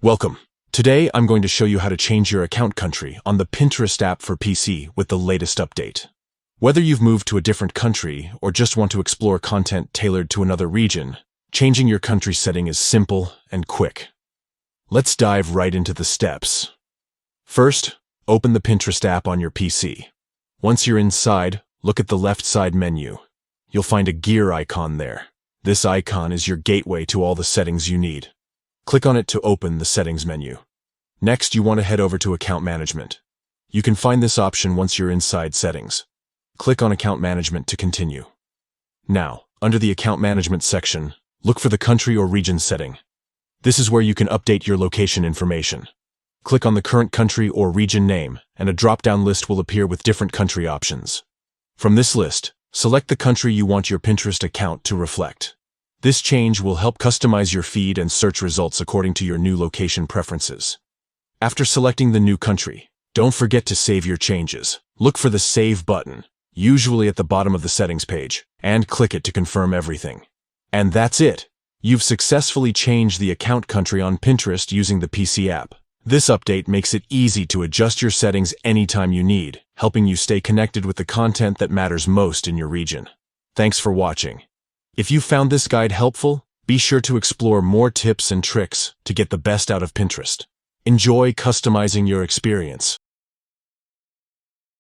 Welcome. Today I'm going to show you how to change your account country on the Pinterest app for PC with the latest update. Whether you've moved to a different country or just want to explore content tailored to another region, changing your country setting is simple and quick. Let's dive right into the steps. First, open the Pinterest app on your PC. Once you're inside, look at the left side menu. You'll find a gear icon there. This icon is your gateway to all the settings you need. Click on it to open the settings menu. Next, you want to head over to account management. You can find this option once you're inside settings. Click on account management to continue. Now, under the account management section, look for the country or region setting. This is where you can update your location information. Click on the current country or region name, and a drop-down list will appear with different country options. From this list, select the country you want your Pinterest account to reflect. This change will help customize your feed and search results according to your new location preferences. After selecting the new country, don't forget to save your changes. Look for the Save button, usually at the bottom of the settings page, and click it to confirm everything. And that's it! You've successfully changed the account country on Pinterest using the PC app. This update makes it easy to adjust your settings anytime you need, helping you stay connected with the content that matters most in your region. Thanks for watching. If you found this guide helpful, be sure to explore more tips and tricks to get the best out of Pinterest. Enjoy customizing your experience.